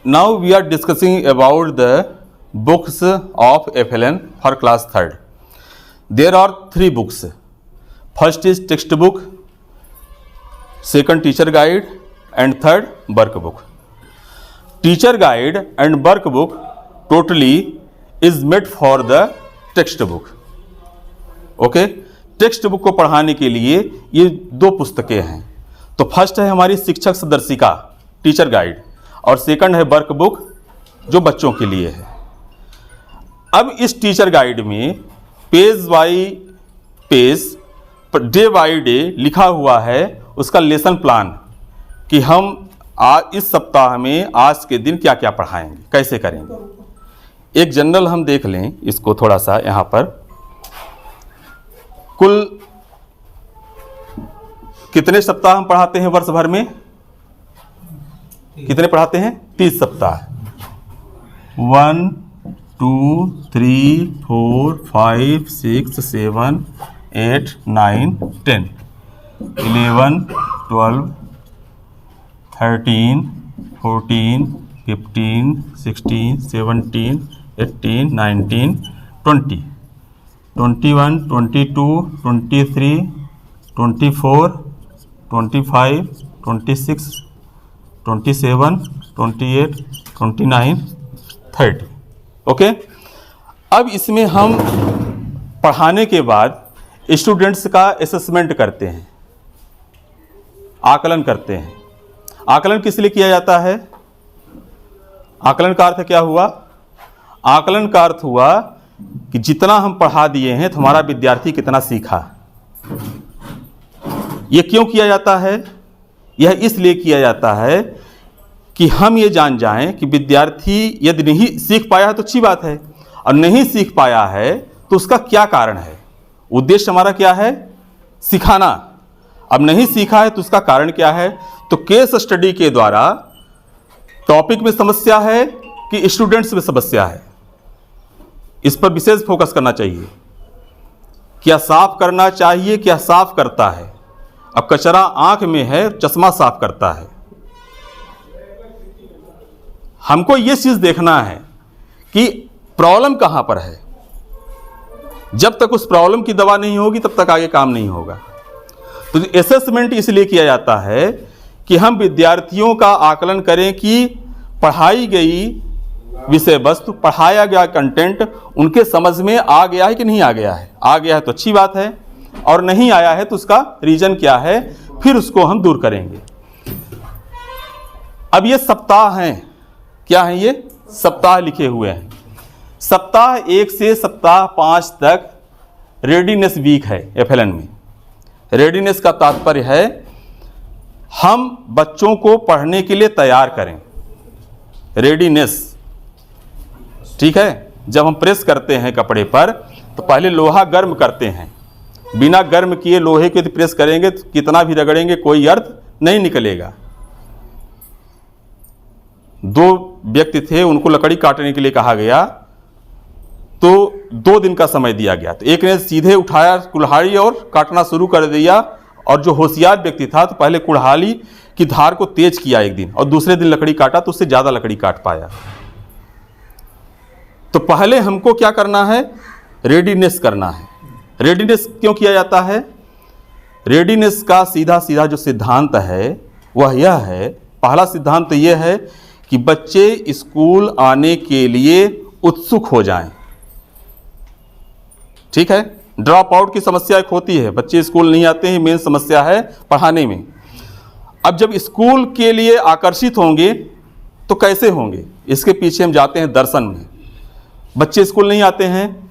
Now we are discussing about the books of FLN for class 3rd. There are 3 books. First is textbook, second teacher guide, and third workbook. Teacher guide and workbook totally is made for the textbook. Okay, text book को पढ़ाने के लिए ये 2 पुस्तकें हैं. तो first है हमारी शिक्षक सदर्शिका टीचर गाइड और सेकंड है वर्कबुक जो बच्चों के लिए है. अब इस टीचर गाइड में page by page day by day लिखा हुआ है उसका लेसन प्लान कि हम इस सप्ताह में आज के दिन क्या क्या पढ़ाएंगे, कैसे करेंगे. एक जनरल हम देख लें इसको थोड़ा सा. यहाँ पर कुल कितने सप्ताह हम पढ़ाते हैं वर्ष भर में? कितने पढ़ाते हैं? 30 सप्ताह. 1 2 3 4 5 6 7 8 9 10 11 12 13 14 15 16 17 18 19 20 21 22 23 24 25 26 27 28 29 30. ओके, अब इसमें हम पढ़ाने के बाद स्टूडेंट्स का असेसमेंट करते हैं, आकलन करते हैं. आकलन किस लिए किया जाता है? आकलन का अर्थ क्या हुआ? आकलन का अर्थ हुआ कि जितना हम पढ़ा दिए हैं तो हमारा विद्यार्थी कितना सीखा. यह क्यों किया जाता है? यह इसलिए किया जाता है कि हम ये जान जाएं कि विद्यार्थी यदि नहीं सीख पाया है तो अच्छी बात है, और नहीं सीख पाया है तो उसका क्या कारण है. उद्देश्य हमारा क्या है? सिखाना. अब नहीं सीखा है तो उसका कारण क्या है? तो केस स्टडी के द्वारा टॉपिक में समस्या है कि स्टूडेंट्स में समस्या है, इस पर विशेष फोकस करना चाहिए. क्या साफ करना चाहिए, क्या साफ करता है. अब कचरा आंख में है, चश्मा साफ करता है. हमको ये चीज देखना है कि प्रॉब्लम कहां पर है. जब तक उस प्रॉब्लम की दवा नहीं होगी तब तक आगे काम नहीं होगा. तो असेसमेंट इसलिए किया जाता है कि हम विद्यार्थियों का आकलन करें कि पढ़ाई गई विषय वस्तु, पढ़ाया गया कंटेंट उनके समझ में आ गया है कि नहीं आ गया है. आ गया है तो अच्छी बात है, और नहीं आया है तो उसका रीजन क्या है, फिर उसको हम दूर करेंगे. अब ये सप्ताह हैं. क्या हैं ये? सप्ताह लिखे हुए हैं. सप्ताह 1 से सप्ताह 5 तक रेडीनेस वीक है FLN में. रेडीनेस का तात्पर्य है हम बच्चों को पढ़ने के लिए तैयार करें. रेडीनेस, ठीक है. जब हम प्रेस करते हैं कपड़े पर तो पहले लोहा गर्म करते हैं. बिना गर्म किए लोहे को यदि प्रेस करेंगे तो कितना भी रगड़ेंगे कोई अर्थ नहीं निकलेगा. 2 व्यक्ति थे, उनको लकड़ी काटने के लिए कहा गया तो 2 दिन का समय दिया गया. तो एक ने सीधे उठाया कुल्हाड़ी और काटना शुरू कर दिया, और जो होशियार व्यक्ति था तो पहले कुल्हाड़ी की धार को तेज किया एक दिन, और दूसरे दिन लकड़ी काटा तो उससे ज़्यादा लकड़ी काट पाया. तो पहले हमको क्या करना है? रेडीनेस करना है. रेडीनेस क्यों किया जाता है? रेडीनेस का सीधा सीधा जो सिद्धांत है वह यह है, पहला सिद्धांत तो यह है कि बच्चे स्कूल आने के लिए उत्सुक हो जाएं. ठीक है. ड्रॉप आउट की समस्या एक होती है, बच्चे स्कूल नहीं आते हैं, मेन समस्या है पढ़ाने में. अब जब स्कूल के लिए आकर्षित होंगे तो कैसे होंगे? इसके पीछे हम जाते हैं दर्शन में. बच्चे स्कूल नहीं आते हैं,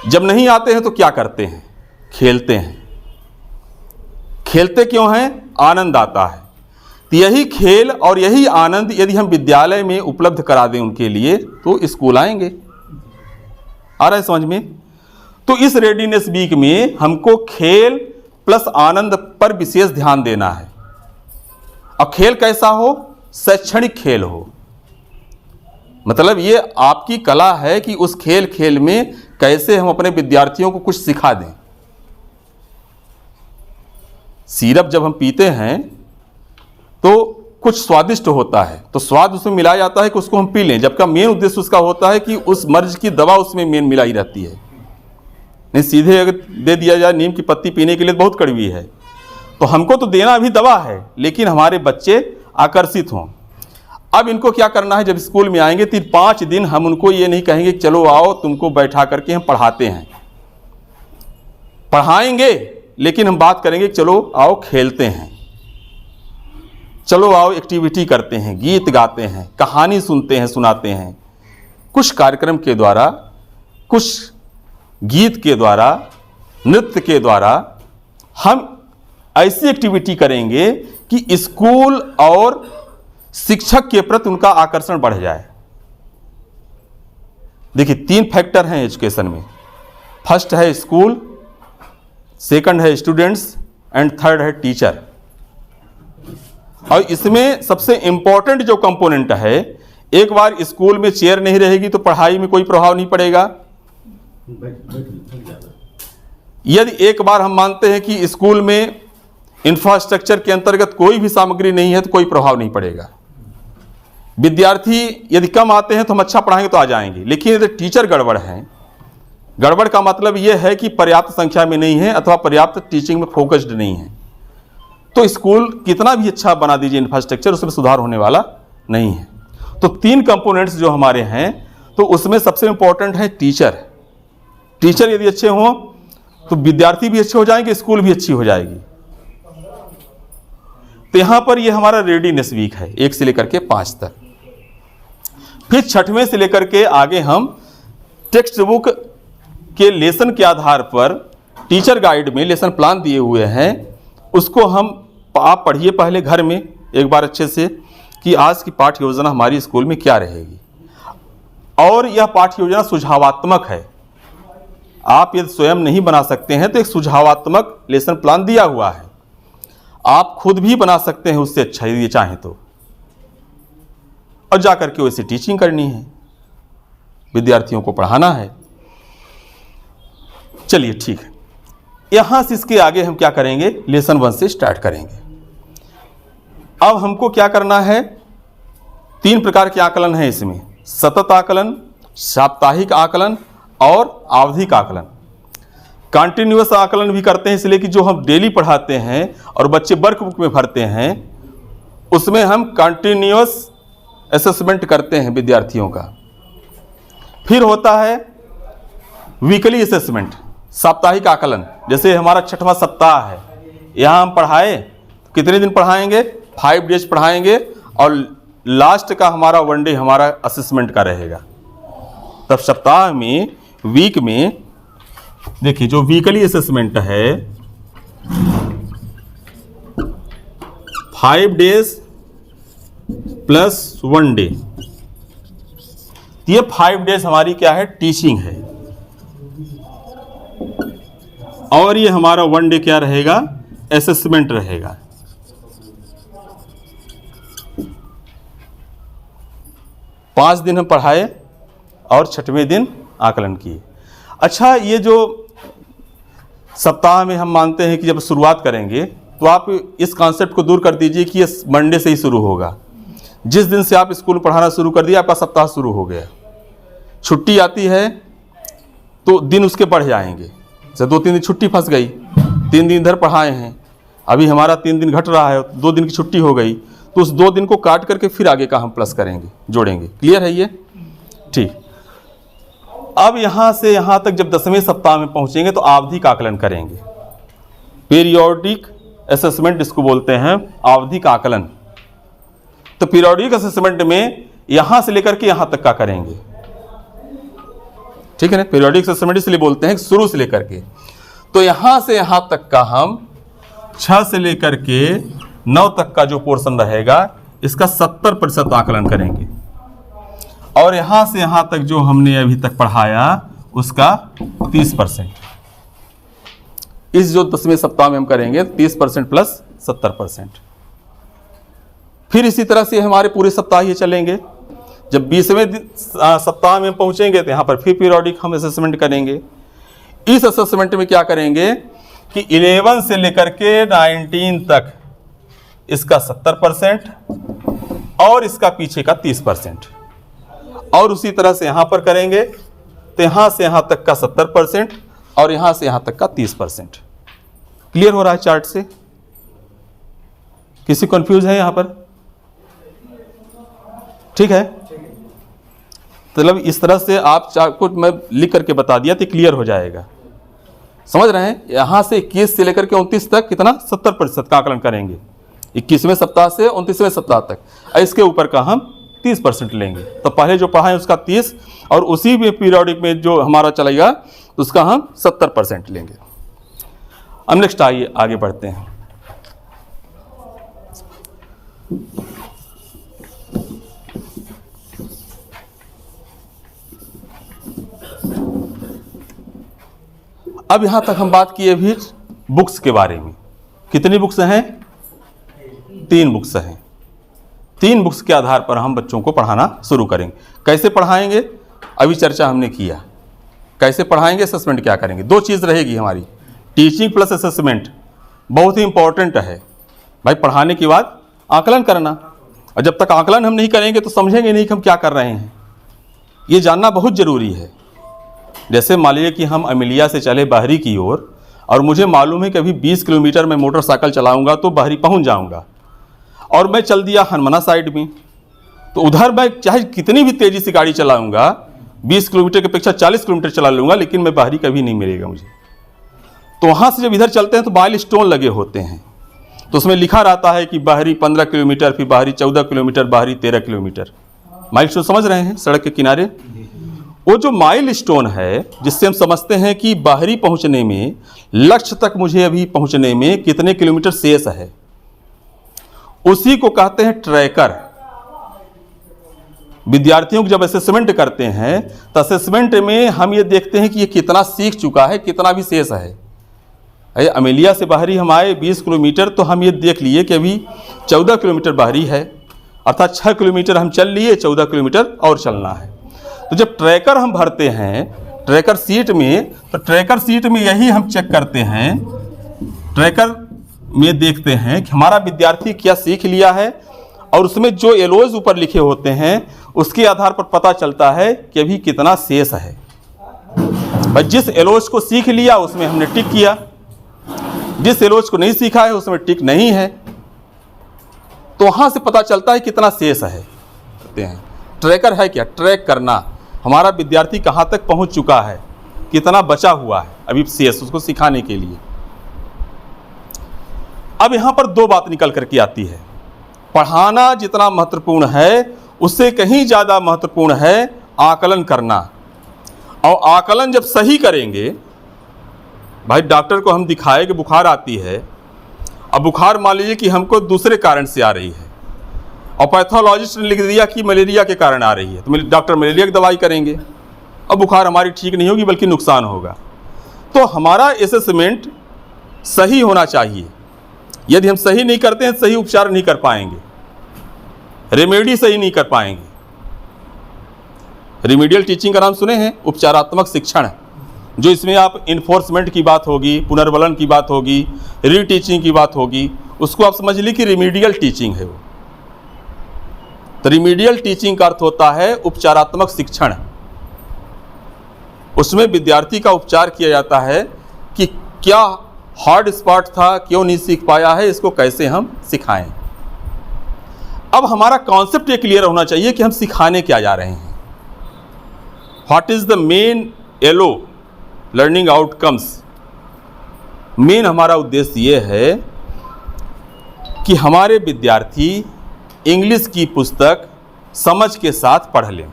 जब नहीं आते हैं तो क्या करते हैं? खेलते हैं. खेलते क्यों हैं? आनंद आता है. तो यही खेल और यही आनंद यदि हम विद्यालय में उपलब्ध करा दें उनके लिए तो स्कूल आएंगे. आ रहा है समझ में? तो इस रेडीनेस वीक में हमको खेल प्लस आनंद पर विशेष ध्यान देना है. और खेल कैसा हो? शैक्षणिक खेल हो. मतलब ये आपकी कला है कि उस खेल में कैसे हम अपने विद्यार्थियों को कुछ सिखा दें. सिरप जब हम पीते हैं तो कुछ स्वादिष्ट होता है तो स्वाद उसमें मिलाया जाता है कि उसको हम पी लें, जबकि मेन उद्देश्य उसका होता है कि उस मर्ज की दवा उसमें मेन मिलाई रहती है। नहीं सीधे अगर दे दिया जाए नीम की पत्ती पीने के लिए तो बहुत कड़वी है, तो हमको तो देना भी दवा है, लेकिन हमारे बच्चे आकर्षित हों। अब इनको क्या करना है, जब स्कूल में आएंगे तो 5 दिन हम उनको ये नहीं कहेंगे कि चलो आओ तुमको बैठा करके हम पढ़ाते हैं, पढ़ाएंगे, लेकिन हम बात करेंगे चलो आओ खेलते हैं, चलो आओ एक्टिविटी करते हैं, गीत गाते हैं, कहानी सुनते हैं, सुनाते हैं। कुछ कार्यक्रम के द्वारा, कुछ गीत के द्वारा, नृत्य के द्वारा हम ऐसी एक्टिविटी करेंगे कि स्कूल और शिक्षक के प्रति उनका आकर्षण बढ़ जाए। देखिए 3 फैक्टर हैं एजुकेशन में। फर्स्ट है स्कूल, सेकंड है स्टूडेंट्स एंड थर्ड है टीचर। और इसमें सबसे इंपॉर्टेंट जो कंपोनेंट है, एक बार स्कूल में चेयर नहीं रहेगी तो पढ़ाई में कोई प्रभाव नहीं पड़ेगा। यदि एक बार हम मानते हैं कि स्कूल में इंफ्रास्ट्रक्चर के अंतर्गत कोई भी सामग्री नहीं है तो कोई प्रभाव नहीं पड़ेगा। विद्यार्थी यदि कम आते हैं तो हम अच्छा पढ़ाएंगे तो आ जाएंगे, लेकिन यदि टीचर गड़बड़ हैं, गड़बड़ का मतलब यह है कि पर्याप्त संख्या में नहीं है अथवा पर्याप्त टीचिंग में फोकस्ड नहीं है, तो स्कूल कितना भी अच्छा बना दीजिए इंफ्रास्ट्रक्चर, उसमें सुधार होने वाला नहीं है। तो 3 कंपोनेंट्स जो हमारे हैं, तो उसमें सबसे इंपॉर्टेंट है टीचर। टीचर यदि अच्छे हों तो विद्यार्थी भी अच्छे हो जाएंगे, स्कूल भी अच्छी हो जाएगी। तो यहां पर ये हमारा रेडीनेस वीक है 1 से लेकर के 5 तक। फिर 6वें से लेकर के आगे हम टेक्स्ट बुक के लेसन के आधार पर टीचर गाइड में लेसन प्लान दिए हुए हैं, उसको हम आप पढ़िए पहले घर में एक बार अच्छे से कि आज की पाठ्य योजना हमारी स्कूल में क्या रहेगी। और यह पाठ्य योजना सुझावात्मक है, आप यदि स्वयं नहीं बना सकते हैं तो एक सुझावात्मक लेसन प्लान दिया हुआ है, आप खुद भी बना सकते हैं उससे अच्छा यदि चाहें तो, और जाकर के वैसे टीचिंग करनी है, विद्यार्थियों को पढ़ाना है। चलिए ठीक है, यहां से इसके आगे हम क्या करेंगे, लेसन 1 से स्टार्ट करेंगे। अब हमको क्या करना है, 3 प्रकार के आकलन है इसमें, सतत आकलन, साप्ताहिक आकलन और आवधिक आकलन। कंटिन्यूअस आकलन भी करते हैं, इसलिए कि जो हम डेली पढ़ाते हैं और बच्चे वर्कबुक में भरते हैं, उसमें हम कंटिन्यूअस असेसमेंट करते हैं विद्यार्थियों का। फिर होता है वीकली असेसमेंट, साप्ताहिक आकलन। जैसे हमारा 6वां सप्ताह है, यहाँ हम पढ़ाए, कितने दिन पढ़ाएंगे, 5 डेज पढ़ाएंगे, और लास्ट का हमारा 1 डे हमारा असेसमेंट का रहेगा। तब सप्ताह में, वीक में, देखिए जो वीकली असेसमेंट है 5 डेज प्लस 1 डे, ये 5 डेज हमारी क्या है, टीचिंग है, और ये हमारा 1 डे क्या रहेगा, असेसमेंट रहेगा। पांच दिन हम पढ़ाए और 6वें दिन आकलन किए। अच्छा, ये जो सप्ताह में हम मानते हैं कि जब शुरुआत करेंगे तो आप इस कॉन्सेप्ट को दूर कर दीजिए कि ये मंडे से ही शुरू होगा। जिस दिन से आप स्कूल पढ़ाना शुरू कर दिया, आपका सप्ताह शुरू हो गया। छुट्टी आती है तो दिन उसके बढ़ जाएंगे, जैसे 2-3 दिन छुट्टी फंस गई, 3 दिन इधर पढ़ाए हैं, अभी हमारा 3 दिन घट रहा है, 2 दिन की छुट्टी हो गई, तो उस 2 दिन को काट करके फिर आगे का हम प्लस करेंगे, जोड़ेंगे। क्लियर है ये? ठीक। अब यहाँ से यहाँ तक जब 10वें सप्ताह में पहुँचेंगे तो आवधिक आकलन करेंगे। पीरियोडिक असेसमेंट इसको बोलते हैं, आवधिक आकलन। तो पीरियोडिक असेसमेंट में यहाँ से लेकर के यहाँ तक का करेंगे, ठीक है ना। पीरियोडिक असेसमेंट इसलिए बोलते हैं शुरू से लेकर के, तो यहाँ से यहाँ तक का हम 6 से लेकर के 9 तक का जो पोर्शन रहेगा, इसका 70% आकलन करेंगे, और यहाँ से यहाँ तक जो हमने अभी तक पढ़ाया उसका 30%। इस जो 10वें सप्ताह में हम करेंगे 30% प्लस 70%। फिर इसी तरह से हमारे पूरे सप्ताह ये चलेंगे। जब 20वें सप्ताह में पहुंचेंगे तो यहाँ पर फिर पीरियोडिक हम असेसमेंट करेंगे। इस असेसमेंट में क्या करेंगे कि 11 से लेकर के 19 तक इसका 70% और इसका पीछे का 30%, और उसी तरह से यहां पर करेंगे तो यहां से यहां तक का 70% और यहां से यहां तक का 30%। क्लियर हो रहा है चार्ट से? किसी कंफ्यूज है यहां पर? ठीक है, मतलब इस तरह से आप चार्ट को मैं लिख करके बता दिया तो क्लियर हो जाएगा। समझ रहे हैं? यहां से 21 से लेकर के 29 तक कितना 70% का आकलन करेंगे, 21वें सप्ताह से 29वें सप्ताह तक। इसके ऊपर का हम 30% लेंगे। तो पहले जो पढ़ा है उसका 30 और उसी में पीरियोडिक में जो हमारा चलेगा उसका हम 70% लेंगे। अब नेक्स्ट आइए आगे बढ़ते हैं। अब यहां तक हम बात किए भी बुक्स के बारे में। कितनी बुक्स हैं? 3 बुक्स हैं। 3 बुक्स के आधार पर हम बच्चों को पढ़ाना शुरू करेंगे। कैसे पढ़ाएंगे अभी चर्चा हमने किया। कैसे पढ़ाएंगे, असेसमेंट क्या करेंगे, 2 चीज़ रहेगी हमारी, टीचिंग प्लस असेसमेंट। बहुत ही इंपॉर्टेंट है भाई, पढ़ाने के बाद आकलन करना, और जब तक आकलन हम नहीं करेंगे तो समझेंगे नहीं कि हम क्या कर रहे हैं। ये जानना बहुत ज़रूरी है। जैसे मान लीजिए कि हम अमेलिया से चले बहरी की ओर और मुझे मालूम है कि अभी 20 किलोमीटर मैं मोटरसाइकिल चलाऊंगा तो बहरी पहुंच जाऊंगा, और मैं चल दिया हनमना साइड में, तो उधर मैं चाहे कितनी भी तेज़ी से गाड़ी चलाऊंगा, 20 किलोमीटर की अपेक्षा 40 किलोमीटर चला लूँगा, लेकिन मैं बहरी कभी नहीं मिलेगा मुझे। तो वहाँ से जब इधर चलते हैं तो माइल स्टोन लगे होते हैं, तो उसमें लिखा रहता है कि बहरी 15 किलोमीटर, फिर बहरी 14 किलोमीटर, बहरी 13 किलोमीटर। माइल स्टोन समझ रहे हैं, सड़क के किनारे वो जो माइल स्टोन है जिससे हम समझते हैं कि बहरी पहुंचने में, लक्ष्य तक मुझे अभी पहुंचने में कितने किलोमीटर शेष है, उसी को कहते हैं ट्रैकर। विद्यार्थियों को जब असेसमेंट करते हैं तो असेसमेंट में हम ये देखते हैं कि ये कितना सीख चुका है, कितना भी शेष है। अमेलिया से बहरी हम आए 20 किलोमीटर, तो हम ये देख लिए कि अभी 14 किलोमीटर बहरी है, अर्थात 6 किलोमीटर हम चल लिए, 14 किलोमीटर और चलना है। तो जब ट्रैकर हम भरते हैं ट्रैकर सीट में, तो ट्रैकर सीट में यही हम चेक करते हैं, ट्रैकर में देखते हैं कि हमारा विद्यार्थी क्या सीख लिया है, और उसमें जो एलोज ऊपर लिखे होते हैं उसके आधार पर पता चलता है कि अभी कितना शेष है। भाई जिस एलोज को सीख लिया उसमें हमने टिक किया, जिस एलोज को नहीं सीखा है उसमें टिक नहीं है, तो वहां से पता चलता है कितना शेष है। कहते हैं ट्रैकर है क्या, ट्रैक करना, हमारा विद्यार्थी कहां तक पहुंच चुका है, कितना बचा हुआ है अभी शेष, उसको सिखाने के लिए। अब यहां पर 2 बात निकल करके आती है। पढ़ाना जितना महत्वपूर्ण है उससे कहीं ज़्यादा महत्वपूर्ण है आकलन करना। और आकलन जब सही करेंगे, भाई डॉक्टर को हम दिखाए कि बुखार आती है, अब बुखार मान लीजिए कि हमको दूसरे कारण से आ रही है और पैथोलॉजिस्ट ने लिख दिया कि मलेरिया के कारण आ रही है, तो डॉक्टर मलेरिया की दवाई करेंगे, अब बुखार हमारी ठीक नहीं होगी बल्कि नुकसान होगा। तो हमारा असेसमेंट सही होना चाहिए। यदि हम सही नहीं करते हैं सही उपचार नहीं कर पाएंगे, रेमेडी सही नहीं कर पाएंगे। रिमीडियल टीचिंग का नाम सुने हैं, उपचारात्मक शिक्षण, जो इसमें आप इन्फोर्समेंट की बात होगी, पुनर्वलन की बात होगी, रीटीचिंग की बात होगी, उसको आप समझ लीजिए कि रिमीडियल टीचिंग है वो। तो रिमीडियल टीचिंग का अर्थ होता है उपचारात्मक शिक्षण। उसमें विद्यार्थी का उपचार किया जाता है कि क्या हार्ड स्पॉट था, क्यों नहीं सीख पाया है, इसको कैसे हम सिखाएं। अब हमारा कॉन्सेप्ट ये क्लियर होना चाहिए कि हम सिखाने क्या जा रहे हैं। व्हाट इज द मेन एलो लर्निंग आउटकम्स। मेन हमारा उद्देश्य ये है कि हमारे विद्यार्थी इंग्लिश की पुस्तक समझ के साथ पढ़ लें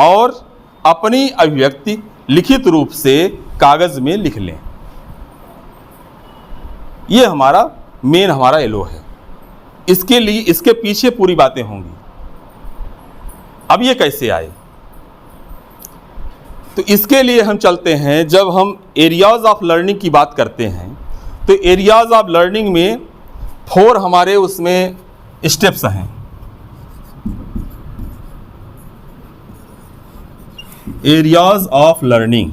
और अपनी अभिव्यक्ति लिखित रूप से कागज में लिख लें। ये हमारा मेन हमारा एलो है। इसके लिए इसके पीछे पूरी बातें होंगी। अब ये कैसे आए, तो इसके लिए हम चलते हैं, जब हम एरियाज ऑफ लर्निंग की बात करते हैं तो एरियाज ऑफ लर्निंग में 4 हमारे उसमें स्टेप्स हैं। एरियाज ऑफ लर्निंग,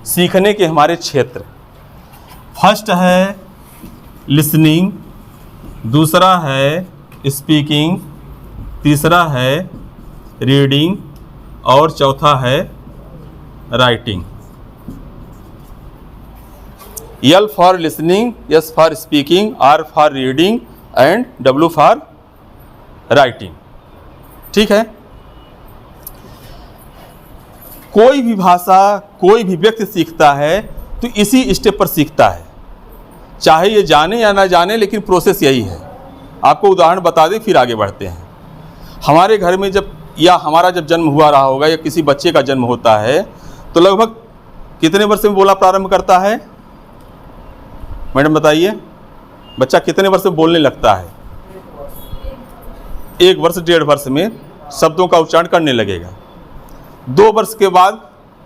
सीखने के हमारे क्षेत्र। फर्स्ट है लिसनिंग, दूसरा है स्पीकिंग, तीसरा है रीडिंग और चौथा है writing. L for listening, S for speaking, R for reading and W for writing. ठीक है। कोई भी भाषा कोई भी व्यक्ति सीखता है तो इसी स्टेप पर सीखता है, चाहे ये जाने या ना जाने, लेकिन प्रोसेस यही है। आपको उदाहरण बता दें फिर आगे बढ़ते हैं। हमारे घर में जब या हमारा जब जन्म हुआ रहा होगा या किसी बच्चे का जन्म होता है तो लगभग कितने वर्ष में बोलना प्रारंभ करता है? मैडम बताइए, बच्चा कितने वर्ष में बोलने लगता है? 1 वर्ष 1.5 वर्ष में शब्दों का उच्चारण करने लगेगा। 2 वर्ष के बाद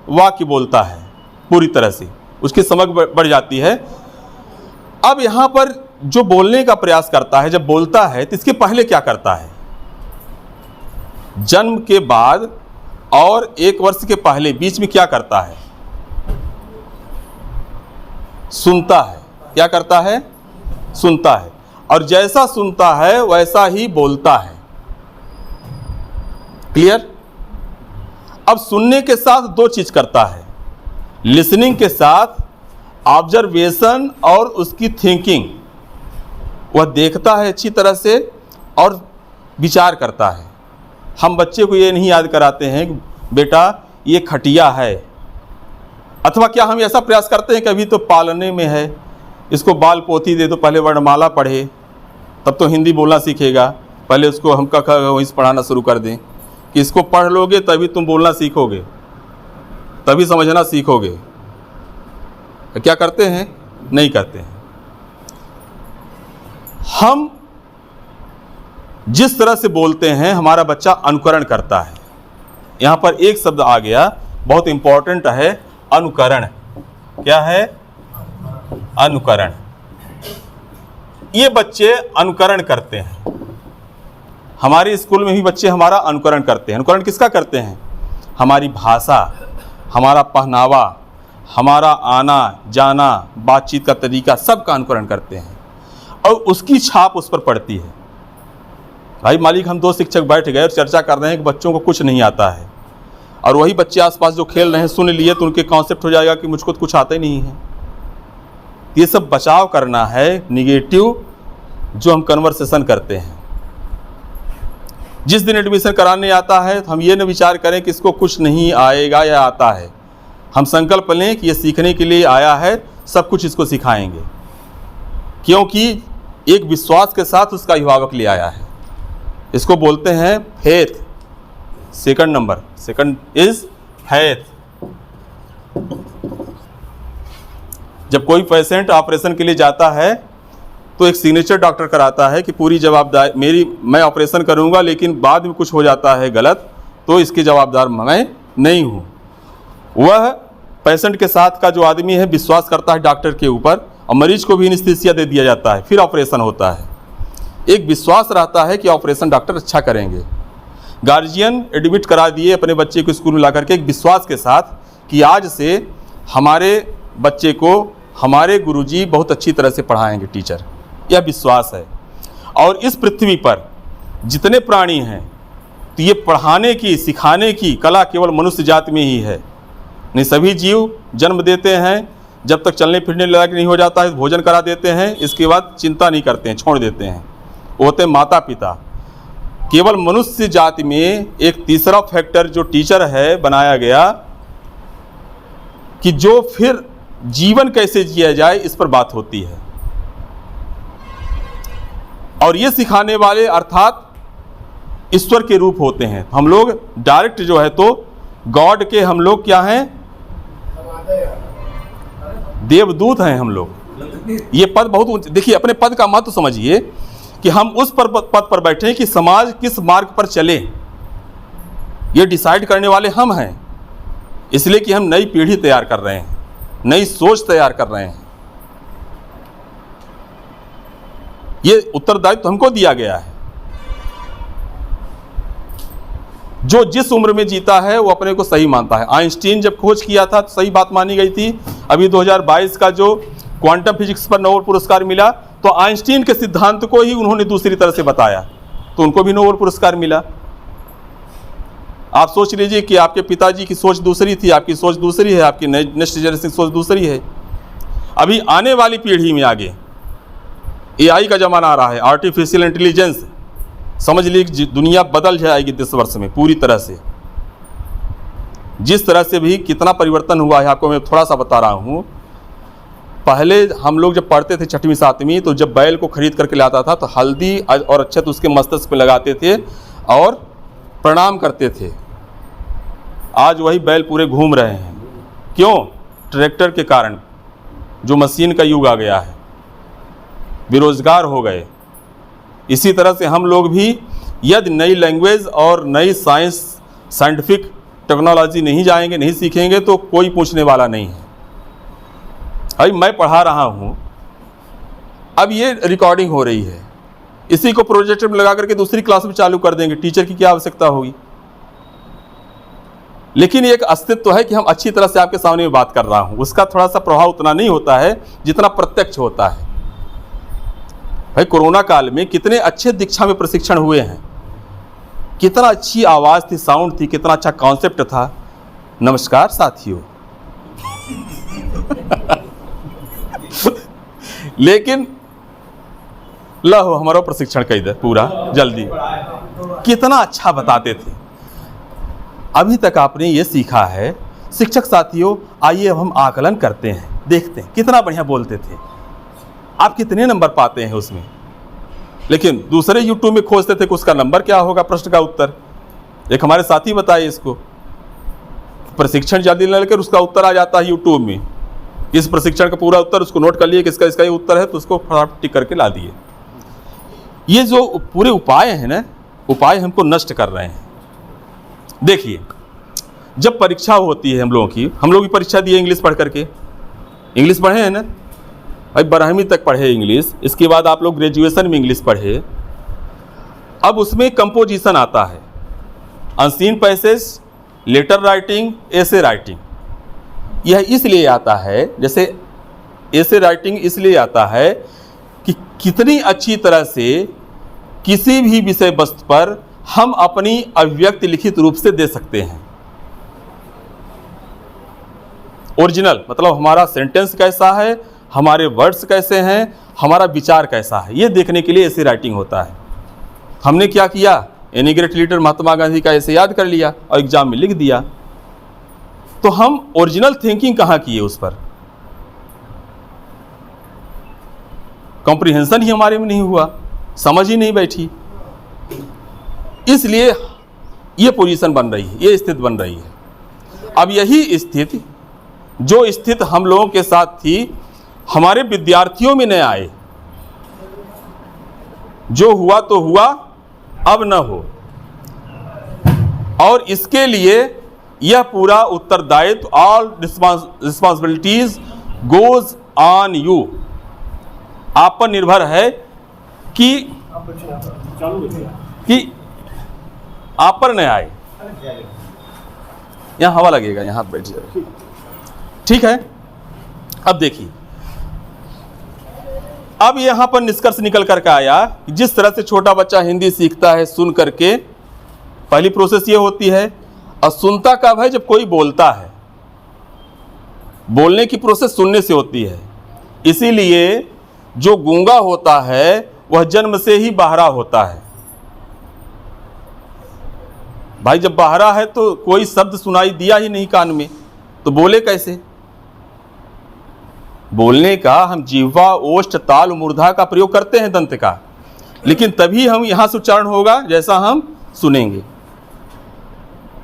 वाक्य बोलता है पूरी तरह से, उसकी समझ बढ़ जाती है। अब यहाँ पर जो बोलने का प्रयास करता है, जब बोलता है तो इसके पहले क्या करता है? जन्म के बाद और 1 वर्ष के पहले बीच में क्या करता है? सुनता है। क्या करता है? सुनता है। और जैसा सुनता है वैसा ही बोलता है। क्लियर? अब सुनने के साथ 2 चीज करता है, लिसनिंग के साथ ऑब्जर्वेशन और उसकी थिंकिंग। वह देखता है अच्छी तरह से और विचार करता है। हम बच्चे को ये नहीं याद कराते हैं कि बेटा ये खटिया है, अथवा क्या हम ऐसा प्रयास करते हैं कि अभी तो पालने में है, इसको बाल पोथी दे दो, पहले वर्णमाला पढ़े तब तो हिंदी बोलना सीखेगा, पहले उसको हम क वहीं से पढ़ाना शुरू कर दें कि इसको पढ़ लोगे तभी तुम बोलना सीखोगे, तभी समझना सीखोगे। क्या करते हैं? नहीं करते हैं। हम जिस तरह से बोलते हैं हमारा बच्चा अनुकरण करता है। यहां पर एक शब्द आ गया, बहुत इंपॉर्टेंट है, अनुकरण। क्या है? अनुकरण। ये बच्चे अनुकरण करते हैं। हमारे स्कूल में भी बच्चे हमारा अनुकरण करते हैं। अनुकरण किसका करते हैं? हमारी भाषा, हमारा पहनावा, हमारा आना जाना, बातचीत का तरीका, सब का अनुकरण करते हैं और उसकी छाप उस पर पड़ती है। भाई मालिक, हम 2 शिक्षक बैठ गए और चर्चा कर रहे हैं कि बच्चों को कुछ नहीं आता है, और वही बच्चे आसपास जो खेल रहे हैं सुन लिए तो उनके कॉन्सेप्ट हो जाएगा कि मुझको तो कुछ आता ही नहीं है। ये सब बचाव करना है निगेटिव जो हम कन्वर्सेशन करते हैं। जिस दिन एडमिशन कराने आता है तो हम ये न विचार करें कि इसको कुछ नहीं आएगा या आता है। हम संकल्प लें कि ये सीखने के लिए आया है, सब कुछ इसको सिखाएंगे, क्योंकि एक विश्वास के साथ उसका अभिभावक ले आया है। इसको बोलते हैं faith. Second number, second is faith. जब कोई पेशेंट ऑपरेशन के लिए जाता है तो एक सिग्नेचर डॉक्टर कराता है कि पूरी जवाबदारी मैं ऑपरेशन करूंगा, लेकिन बाद में कुछ हो जाता है गलत तो इसकी जवाबदार मैं नहीं हूं। वह पेशेंट के साथ का जो आदमी है विश्वास करता है डॉक्टर के ऊपर, और मरीज को भी एनेस्थीसिया दे दिया जाता है, फिर ऑपरेशन होता है। एक विश्वास रहता है कि ऑपरेशन डॉक्टर अच्छा करेंगे। गार्जियन एडमिट करा दिए अपने बच्चे को स्कूल में ला करके एक विश्वास के साथ कि आज से हमारे बच्चे को हमारे गुरुजी बहुत अच्छी तरह से पढ़ाएंगे, टीचर। यह विश्वास है। और इस पृथ्वी पर जितने प्राणी हैं तो ये पढ़ाने की सिखाने की कला केवल मनुष्य जाति में ही है। नहीं, सभी जीव जन्म देते हैं, जब तक चलने फिरने लायक नहीं हो जाता है भोजन करा देते हैं, इसके बाद चिंता नहीं करते हैं, छोड़ देते हैं। वो होते हैं माता पिता। केवल मनुष्य जाति में एक तीसरा फैक्टर जो टीचर है बनाया गया कि जो फिर जीवन कैसे जिया जाए इस पर बात होती है। और ये सिखाने वाले अर्थात ईश्वर के रूप होते हैं। हम लोग डायरेक्ट जो है तो गॉड के हम लोग क्या हैं? देवदूत हैं हम लोग। ये पद बहुत, देखिए अपने पद का महत्व समझिए कि हम उस पद पर बैठे हैं कि समाज किस मार्ग पर चले, ये डिसाइड करने वाले हम हैं। इसलिए कि हम नई पीढ़ी तैयार कर रहे हैं, नई सोच तैयार कर रहे हैं। ये उत्तरदायित्व हमको दिया गया है। जो जिस उम्र में जीता है वो अपने को सही मानता है। आइंस्टीन जब खोज किया था तो सही बात मानी गई थी। अभी 2022 का जो क्वांटम फिजिक्स पर नोबेल पुरस्कार मिला तो आइंस्टीन के सिद्धांत को ही उन्होंने दूसरी तरह से बताया, तो उनको भी नोबेल पुरस्कार मिला। आप सोच लीजिए कि आपके पिताजी की सोच दूसरी थी, आपकी सोच दूसरी है, आपकी नेक्स्ट जनरेशन की सोच दूसरी है। अभी आने वाली पीढ़ी में आगे AI का ज़माना आ रहा है, आर्टिफिशियल इंटेलिजेंस, समझ लीजिए दुनिया बदल जाएगी 10 वर्ष में पूरी तरह से। जिस तरह से भी कितना परिवर्तन हुआ है आपको मैं थोड़ा सा बता रहा हूँ। पहले हम लोग जब पढ़ते थे 6वीं 7वीं, तो जब बैल को खरीद करके लाता था तो हल्दी और अक्षत उसके मस्तक पे लगाते थे और प्रणाम करते थे। आज वही बैल पूरे घूम रहे हैं। क्यों? ट्रैक्टर के कारण, जो मशीन का युग आ गया है, बेरोजगार हो गए। इसी तरह से हम लोग भी यदि नई लैंग्वेज और नई साइंटिफिक टेक्नोलॉजी नहीं जाएंगे, नहीं सीखेंगे तो कोई पूछने वाला नहीं है। अभी मैं पढ़ा रहा हूँ, अब ये रिकॉर्डिंग हो रही है, इसी को प्रोजेक्टर में लगा करके दूसरी क्लास में चालू कर देंगे, टीचर की क्या आवश्यकता होगी। लेकिन एक अस्तित्व है कि हम अच्छी तरह से आपके सामने में बात कर रहा हूँ, उसका थोड़ा सा प्रभाव उतना नहीं होता है जितना प्रत्यक्ष होता है। भाई कोरोना काल में कितने अच्छे दीक्षा में प्रशिक्षण हुए हैं, कितना अच्छी आवाज़ थी, साउंड थी, कितना अच्छा कॉन्सेप्ट था। नमस्कार साथियों। लेकिन लो हमारा प्रशिक्षण कई दे पूरा जल्दी, कितना अच्छा बताते थे। अभी तक आपने ये सीखा है। शिक्षक साथियों, आइए अब हम आकलन करते हैं, देखते हैं कितना बढ़िया बोलते थे, आप कितने नंबर पाते हैं उसमें। लेकिन दूसरे यूट्यूब में खोजते थे कि उसका नंबर क्या होगा, प्रश्न का उत्तर। एक हमारे साथी बताए इसको, प्रशिक्षण जल्दी लेकर उसका उत्तर आ जाता है यूट्यूब में, इस प्रशिक्षण का पूरा उत्तर उसको नोट कर लिए कि इसका ये उत्तर है, तो उसको फटाफट टिक करके ला दिए। ये जो पूरे उपाय हैं ना, उपाय हमको नष्ट कर रहे हैं। देखिए, जब परीक्षा होती है हम लोगों की, हम लोग भी परीक्षा दिए इंग्लिश पढ़ करके, इंग्लिश पढ़े हैं ना भाई, 12वीं तक पढ़े इंग्लिश, इसके बाद आप लोग ग्रेजुएशन में इंग्लिश पढ़े। अब उसमें कंपोजिशन आता है, unseen passage, letter writing, essay writing. यह इसलिए आता है, जैसे एसे राइटिंग इसलिए आता है कि कितनी अच्छी तरह से किसी भी विषय वस्तु पर हम अपनी अभिव्यक्ति लिखित रूप से दे सकते हैं। ओरिजिनल मतलब हमारा सेंटेंस कैसा है, हमारे वर्ड्स कैसे हैं, हमारा विचार कैसा है, ये देखने के लिए ऐसे राइटिंग होता है। हमने क्या किया, any great leader Mahatma Gandhi का ऐसे याद कर लिया और एग्जाम में लिख दिया। तो हम ओरिजिनल थिंकिंग कहाँ किए, उस पर कॉम्प्रिहेंशन ही हमारे में नहीं हुआ, समझ ही नहीं बैठी। इसलिए ये पोजीशन बन रही है, ये स्थिति बन रही है। अब यही स्थिति, जो स्थिति हम लोगों के साथ थी, हमारे विद्यार्थियों में न आए। जो हुआ तो हुआ, अब न हो। और इसके लिए यह पूरा उत्तरदायित्व, all responsibilities goes on you, आप पर निर्भर है कि आप पर न आए। यहां हवा लगेगा, यहां बैठ जाए, ठीक है। अब देखिए, अब यहां पर निष्कर्ष निकल करके आया कि जिस तरह से छोटा बच्चा हिंदी सीखता है सुन करके, पहली प्रोसेस ये होती है। और सुनता कब है, जब कोई बोलता है। बोलने की प्रोसेस सुनने से होती है। इसीलिए जो गूंगा होता है वह जन्म से ही बहरा होता है। भाई जब बहरा है तो कोई शब्द सुनाई दिया ही नहीं कान में, तो बोले कैसे। बोलने का हम जिह्वा, ओष्ठ, ताल, मूर्धा का प्रयोग करते हैं, दंत का, लेकिन तभी हम यहां से उच्चारण होगा जैसा हम सुनेंगे।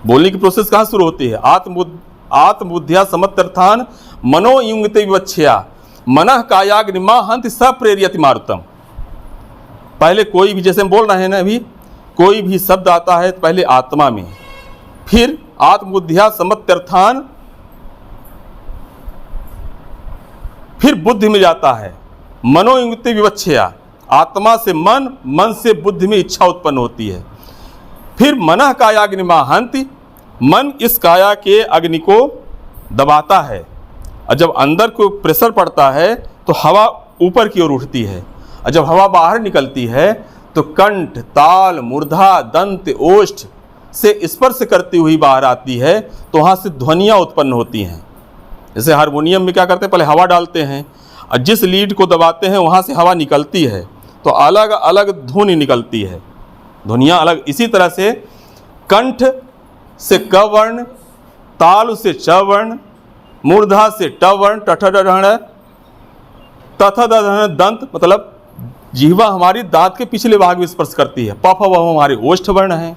बोलने की प्रोसेस कहां शुरू होती है, आत्मबुद्ध्या समर्थान मनोयुंगते विवच्छया मनः कायाग्निमा हंत सप्रेरियति मारुतम। पहले कोई भी, जैसे हम बोल रहे हैं ना अभी, कोई भी शब्द आता है तो पहले आत्मा में, फिर आत्मबुद्ध्या समर्थान, फिर बुद्धि में जाता है। मनोयुक्ति विवच्छया, आत्मा से मन, मन से बुद्धि में इच्छा उत्पन्न होती है। फिर मनः कायाग्निमा हंति, मन इस काया के अग्नि को दबाता है, और जब अंदर को प्रेशर पड़ता है तो हवा ऊपर की ओर उठती है, और जब हवा बाहर निकलती है तो कंठ, ताल, मूर्धा, दंत, ओष्ठ से स्पर्श करती हुई बाहर आती है, तो वहाँ से ध्वनियाँ उत्पन्न होती हैं। जैसे हारमोनियम में क्या करते हैं, पहले हवा डालते हैं और जिस लीड को दबाते हैं वहाँ से हवा निकलती है तो अलग अलग धुन निकलती है, ध्वनियाँ अलग। इसी तरह से कंठ से क वर्ण, ताल से च वर्ण, मूर्धा से ट वर्ण, दंत मतलब जिह्वा हमारी दांत के पिछले भाग में स्पर्श करती है, प फ व हमारे ओष्ठ वर्ण हैं।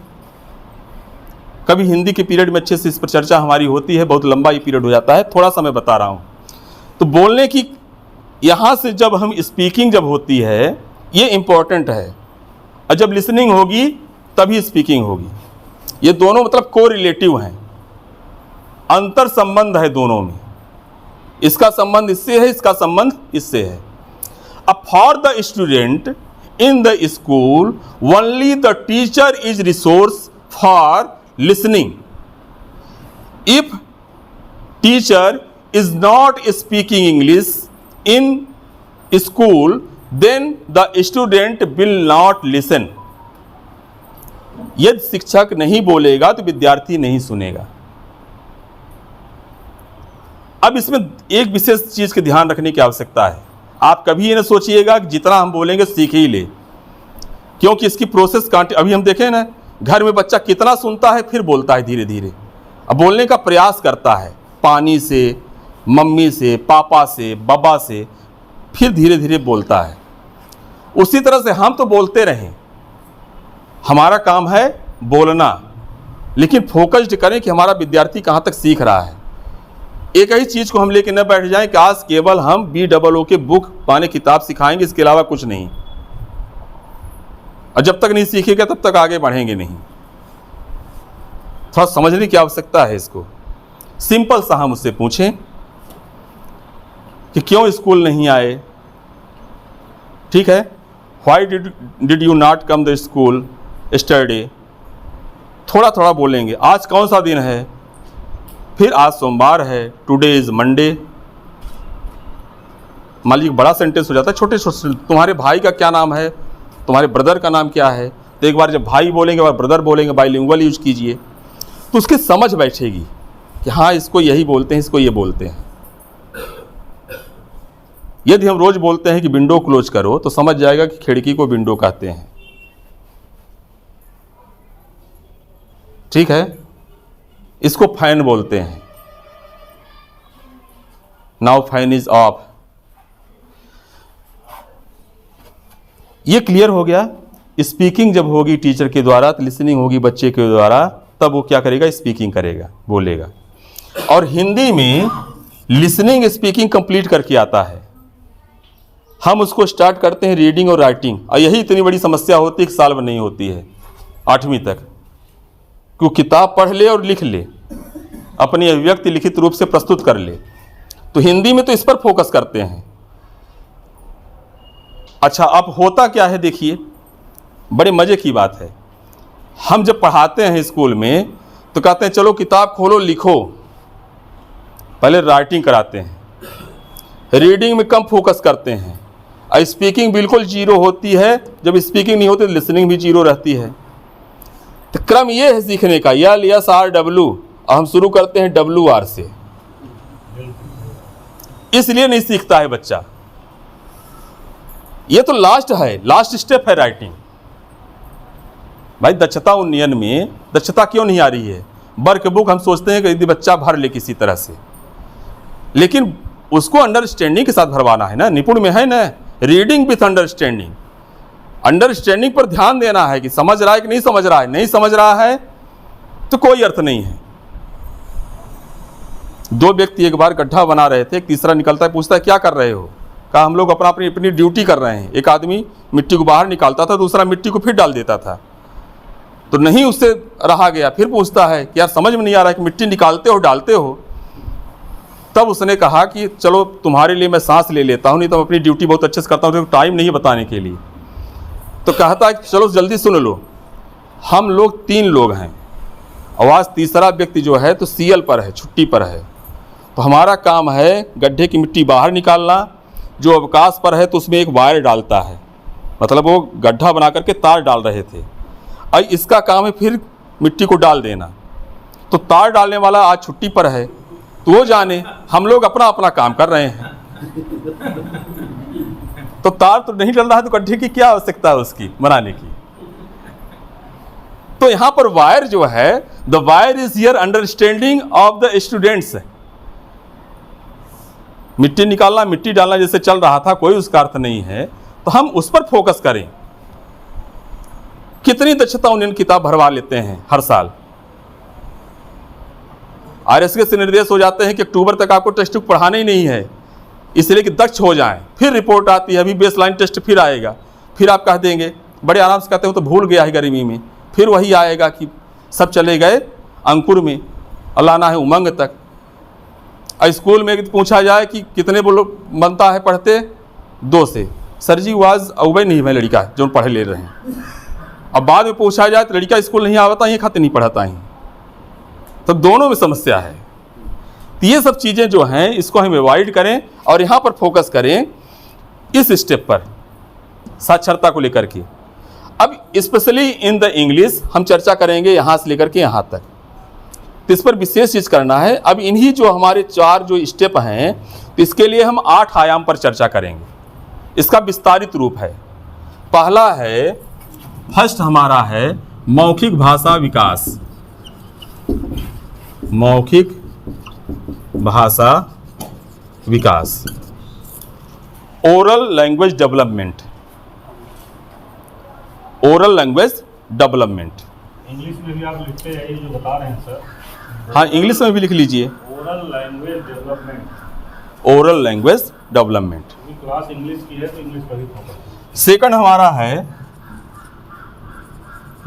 कभी हिंदी के पीरियड में अच्छे से इस पर चर्चा हमारी होती है, बहुत लंबा ये पीरियड हो जाता है, थोड़ा सा मैं बता रहा हूँ। तो बोलने की यहाँ से जब हम स्पीकिंग जब होती है ये इम्पोर्टेंट है, और जब लिसनिंग होगी तभी स्पीकिंग होगी। ये दोनों मतलब को रिलेटिव हैं, अंतर संबंध है दोनों में, इसका संबंध इससे है, इसका संबंध इससे है। अब for the student in the school only the teacher is resource for listening. If teacher is not speaking English in school, then the student will not listen. यदि शिक्षक नहीं बोलेगा तो विद्यार्थी नहीं सुनेगा। अब इसमें एक विशेष चीज के ध्यान रखने की आवश्यकता है। आप कभी ये ना सोचिएगा कि जितना हम बोलेंगे सीख ही ले, क्योंकि इसकी प्रोसेस अभी हम देखें ना, घर में बच्चा कितना सुनता है फिर बोलता है धीरे धीरे, अब बोलने का प्रयास करता है पानी से, मम्मी से, पापा से, बाबा से, फिर धीरे धीरे बोलता है। उसी तरह से हम तो बोलते रहें, हमारा काम है बोलना, लेकिन फोकस्ड करें कि हमारा विद्यार्थी कहाँ तक सीख रहा है। एक ही चीज़ को हम लेके न बैठ जाएं कि आज केवल हम BOO के बुक माने किताब सिखाएंगे, इसके अलावा कुछ नहीं, और जब तक नहीं सीखेगा तब तक आगे बढ़ेंगे नहीं। थोड़ा समझने की आवश्यकता है इसको। सिंपल सा हम उससे पूछें कि क्यों स्कूल नहीं आए, ठीक है, why did you not come the school study. थोड़ा थोड़ा बोलेंगे, आज कौन सा दिन है, फिर आज सोमवार है, टुडे इज मंडे। मान लीजिए बड़ा सेंटेंस हो जाता है, छोटे छोटे, तुम्हारे भाई का क्या नाम है, तुम्हारे ब्रदर का नाम क्या है। तो एक बार जब भाई बोलेंगे और ब्रदर बोलेंगे, बाइलिंगुअल यूज कीजिए, तो उसकी समझ बैठेगी कि हाँ इसको यही बोलते हैं, इसको ये बोलते हैं। यदि हम रोज बोलते हैं कि विंडो क्लोज करो, तो समझ जाएगा कि खिड़की को विंडो कहते हैं, ठीक है। इसको फैन बोलते हैं, नाउ फैन इज ऑफ। ये क्लियर हो गया। स्पीकिंग जब होगी टीचर के द्वारा तो लिसनिंग होगी बच्चे के द्वारा, तब वो क्या करेगा, स्पीकिंग करेगा, बोलेगा। और हिंदी में लिसनिंग स्पीकिंग कंप्लीट करके आता है। हम उसको स्टार्ट करते हैं रीडिंग और राइटिंग, और यही इतनी बड़ी समस्या होती है कि साल में नहीं होती है 8वीं तक, कि वो किताब पढ़ ले और लिख ले, अपनी अभिव्यक्ति लिखित रूप से प्रस्तुत कर ले। तो हिंदी में तो इस पर फोकस करते हैं। अच्छा, अब होता क्या है देखिए, बड़े मज़े की बात है। हम जब पढ़ाते हैं स्कूल में तो कहते हैं चलो किताब खोलो लिखो, पहले राइटिंग कराते हैं, रीडिंग में कम फोकस करते हैं, और स्पीकिंग बिल्कुल जीरो होती है। जब स्पीकिंग नहीं होती तो लिसनिंग भी जीरो रहती है। तो क्रम ये है सीखने का, LSRW, और हम शुरू करते हैं WR से, इसलिए नहीं सीखता है बच्चा। ये तो लास्ट है, लास्ट स्टेप है राइटिंग। भाई दक्षता उन्नयन में दक्षता क्यों नहीं आ रही है, वर्क बुक हम सोचते हैं कि यदि बच्चा भर ले किसी तरह से, लेकिन उसको अंडरस्टैंडिंग के साथ भरवाना है ना, निपुण में है ना, रीडिंग विथ अंडरस्टैंडिंग। अंडरस्टैंडिंग पर ध्यान देना है कि समझ रहा है कि नहीं समझ रहा है। नहीं समझ रहा है तो कोई अर्थ नहीं है। दो व्यक्ति एक बार गड्ढा बना रहे थे, एक तीसरा निकलता है, पूछता है क्या कर रहे हो, कहा हम लोग अपनी ड्यूटी कर रहे हैं। एक आदमी मिट्टी को बाहर निकालता था, दूसरा मिट्टी को फिर डाल देता था। तो नहीं उससे रहा गया, फिर पूछता है कि यार समझ में नहीं आ रहा है कि मिट्टी निकालते हो डालते हो। तब उसने कहा कि चलो तुम्हारे लिए मैं सांस ले लेता हूँ, नहीं तो अपनी ड्यूटी बहुत अच्छे से करता हूँ, तो टाइम नहीं है बताने के लिए। तो कहता है चलो जल्दी सुन लो, हम लोग 3 लोग हैं, आवाज़ तीसरा व्यक्ति जो है तो CL पर है, छुट्टी पर है। तो हमारा काम है गड्ढे की मिट्टी बाहर निकालना, जो अवकाश पर है तो उसमें एक वायर डालता है, मतलब वो गड्ढा बना करके तार डाल रहे थे। अब इसका काम है फिर मिट्टी को डाल देना। तो तार डालने वाला आज छुट्टी पर है, तो वो जाने, हम लोग अपना अपना काम कर रहे हैं। तो तार तो नहीं डल रहा है, तो गड्ढे की क्या आवश्यकता है उसकी बनाने की। तो यहां पर वायर जो है, the wire is here understanding of the students. मिट्टी निकालना, मिट्टी डालना जैसे चल रहा था, कोई उसका अर्थ नहीं है, तो हम उस पर फोकस करें। कितनी दक्षता उन्हें किताब भरवा लेते हैं हर साल। आरएसके से निर्देश हो जाते हैं कि अक्टूबर तक आपको टेक्स्ट बुक पढ़ाना ही नहीं है, इसलिए कि दक्ष हो जाएं। फिर रिपोर्ट आती है, अभी बेसलाइन टेस्ट फिर आएगा, फिर आप कह देंगे, बड़े आराम से कहते हो तो भूल गया है गर्मी में, फिर वही आएगा कि सब चले गए अंकुर में, लाना है उमंग तक। स्कूल में पूछा जाए कि कितने बोलो बनता है पढ़ते, 2 से, सर जी वाज अवै नहीं मैं लड़का जो पढ़े ले रहे हैं। अब बाद में पूछा जाए तो लड़का स्कूल नहीं आवता, ये खाते नहीं पढ़ाता ही, तो दोनों में समस्या है। तो ये सब चीज़ें जो हैं इसको हम अवॉइड करें और यहाँ पर फोकस करें इस स्टेप पर, साक्षरता को लेकर के। अब स्पेशली इन द इंग्लिश हम चर्चा करेंगे यहाँ से लेकर के यहाँ तक, तो इस पर विशेष चीज़ करना है। अब इन्हीं जो हमारे 4 जो स्टेप हैं, तो इसके लिए हम 8 आयाम पर चर्चा करेंगे। इसका विस्तारित रूप है। पहला है, फर्स्ट हमारा है मौखिक भाषा विकास। मौखिक भाषा विकास, oral language development. Oral language development English में भी आप लिखते हैं, ये जो बता रहे हैं सर। हाँ, इंग्लिश में भी लिख लीजिए, oral language development. Oral language development. Class English की है तो इंग्लिश पर ही फोकस। सेकंड हमारा है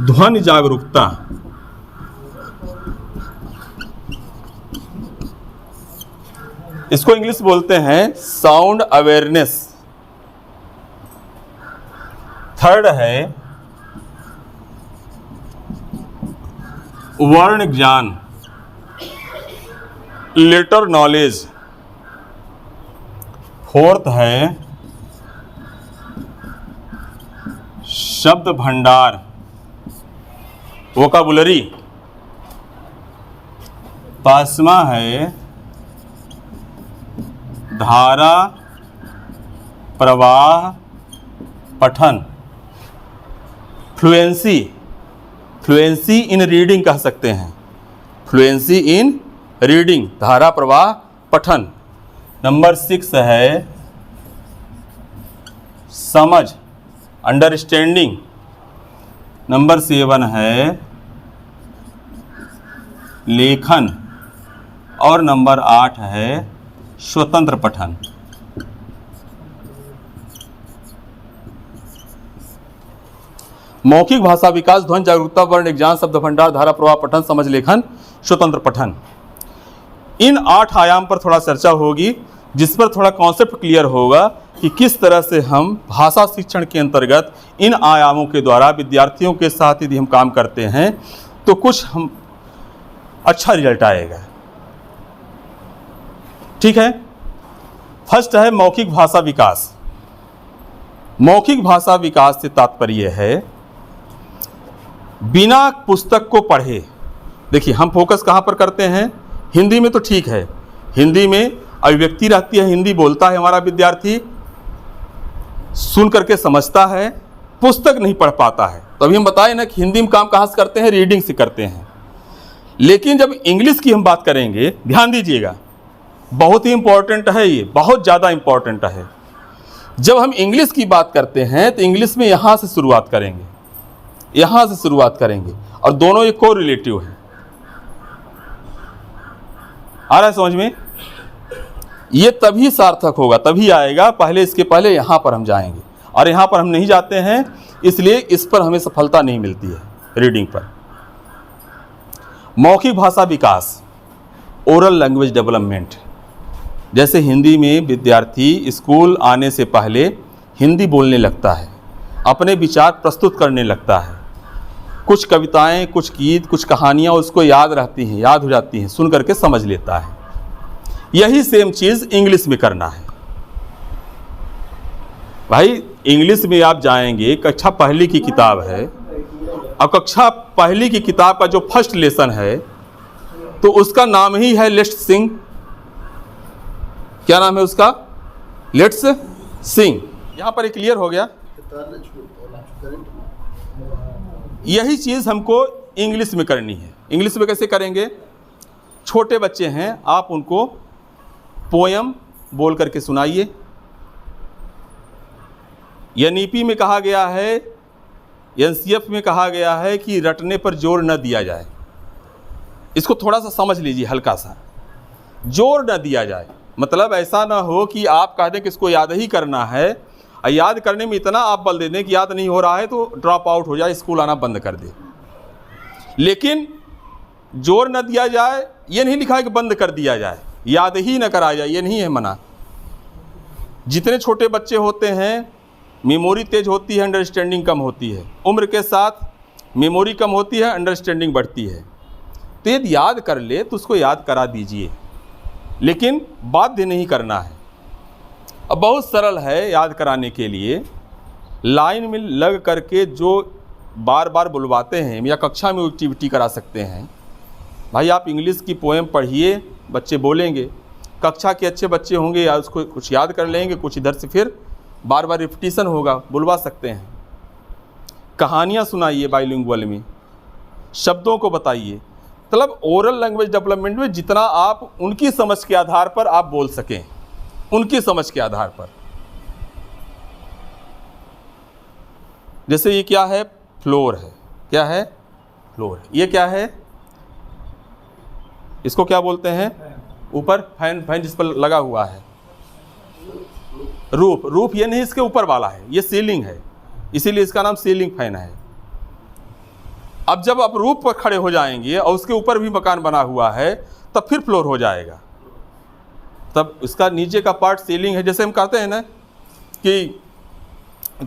ध्वनि जागरूकता। इसको इंग्लिश बोलते हैं साउंड अवेयरनेस। थर्ड है वर्ण ज्ञान, लेटर नॉलेज। फोर्थ है शब्द भंडार, वोकाबुलरी। पांचवा है धारा प्रवाह पठन, फ्लुएंसी। फ्लुएंसी इन रीडिंग कह सकते हैं, फ्लुएंसी इन रीडिंग, धारा प्रवाह पठन। नंबर 6 है समझ, अंडरस्टैंडिंग। नंबर 7 है लेखन और नंबर 8 है स्वतंत्र पठन। मौखिक भाषा विकास, ध्वनि जागरूकता, वर्ण ज्ञान, शब्द भंडार, धारा प्रवाह पठन, समझ लेखन, स्वतंत्र पठन। इन 8 आयाम पर थोड़ा चर्चा होगी, जिस पर थोड़ा कॉन्सेप्ट क्लियर होगा कि किस तरह से हम भाषा शिक्षण के अंतर्गत इन आयामों के द्वारा विद्यार्थियों के साथ यदि हम काम करते हैं तो कुछ हम अच्छा रिजल्ट आएगा। ठीक है। फर्स्ट है मौखिक भाषा विकास। मौखिक भाषा विकास से तात्पर्य है बिना पुस्तक को पढ़े। देखिए, हम फोकस कहाँ पर करते हैं? हिंदी में तो ठीक है, हिंदी में अभिव्यक्ति रहती है, हिंदी बोलता है हमारा विद्यार्थी, सुन करके समझता है, पुस्तक नहीं पढ़ पाता है। तो अभी हम बताए ना कि हिंदी में काम कहाँ से करते हैं? रीडिंग से करते हैं। लेकिन जब इंग्लिश की हम बात करेंगे, ध्यान दीजिएगा, बहुत ही इंपॉर्टेंट है ये, बहुत ज़्यादा इंपॉर्टेंट है। जब हम इंग्लिश की बात करते हैं तो इंग्लिश में यहाँ से शुरुआत करेंगे, यहाँ से शुरुआत करेंगे, और दोनों ये को रिलेटिव है। आ रहा है समझ में? ये तभी सार्थक होगा, तभी आएगा, पहले इसके पहले यहाँ पर हम जाएंगे, और यहाँ पर हम नहीं जाते हैं, इसलिए इस पर हमें सफलता नहीं मिलती है रीडिंग पर। मौखिक भाषा विकास, ओरल लैंग्वेज डेवलपमेंट। जैसे हिंदी में विद्यार्थी स्कूल आने से पहले हिंदी बोलने लगता है, अपने विचार प्रस्तुत करने लगता है, कुछ कविताएं, कुछ गीत, कुछ कहानियां उसको याद रहती हैं, याद हो जाती हैं, सुन करके समझ लेता है। यही सेम चीज़ इंग्लिश में करना है। भाई इंग्लिश में आप जाएंगे, कक्षा पहली की किताब है, और कक्षा पहली की किताब का जो फर्स्ट लेसन है तो उसका नाम ही है लेट्स सिंग। क्या नाम है उसका? लेट्स सिंग। यहाँ पर क्लियर हो गया। यही चीज़ हमको इंग्लिश में करनी है। इंग्लिश में कैसे करेंगे? छोटे बच्चे हैं, आप उनको पोयम बोल करके सुनाइए। एनईपी में कहा गया है, एनसीएफ में कहा गया है कि रटने पर जोर न दिया जाए। इसको थोड़ा सा समझ लीजिए, हल्का सा जोर न दिया जाए। मतलब ऐसा ना हो कि आप कह दें कि इसको याद ही करना है, और याद करने में इतना आप बल दे दें कि याद नहीं हो रहा है तो ड्रॉप आउट हो जाए, स्कूल आना बंद कर दे। लेकिन जोर न दिया जाए, ये नहीं लिखा है कि बंद कर दिया जाए, याद ही न कराया जाए, ये नहीं है मना। जितने छोटे बच्चे होते हैं, मेमोरी तेज होती है, अंडरस्टैंडिंग कम होती है। उम्र के साथ मेमोरी कम होती है, अंडरस्टैंडिंग बढ़ती है। तो यदि याद कर ले तो उसको याद करा दीजिए, लेकिन बाध्य नहीं करना है। अब बहुत सरल है याद कराने के लिए, लाइन में लग करके जो बार बार बुलवाते हैं, या कक्षा में एक्टिविटी करा सकते हैं। भाई आप इंग्लिश की पोएम पढ़िए, बच्चे बोलेंगे। कक्षा के अच्छे बच्चे होंगे या उसको कुछ याद कर लेंगे, कुछ इधर से फिर बार बार रिपीटिशन होगा, बुलवा सकते हैं। कहानियाँ सुनाइए बाइलिंगुअल में, शब्दों को बताइए। मतलब ओरल लैंग्वेज डेवलपमेंट में जितना आप उनकी समझ के आधार पर आप बोल सकें, उनकी समझ के आधार पर। जैसे ये क्या है? फ्लोर है। क्या है? फ्लोर है। ये क्या है? इसको क्या बोलते हैं? ऊपर फैन, फैन जिस पर लगा हुआ है। रूफ, रूफ ये नहीं, इसके ऊपर वाला है, ये सीलिंग है, इसीलिए इसका नाम सीलिंग फैन है। अब जब आप रूफ पर खड़े हो जाएंगे और उसके ऊपर भी मकान बना हुआ है, तब फिर फ्लोर हो जाएगा। तब इसका नीचे का पार्ट सीलिंग है। जैसे हम कहते हैं ना कि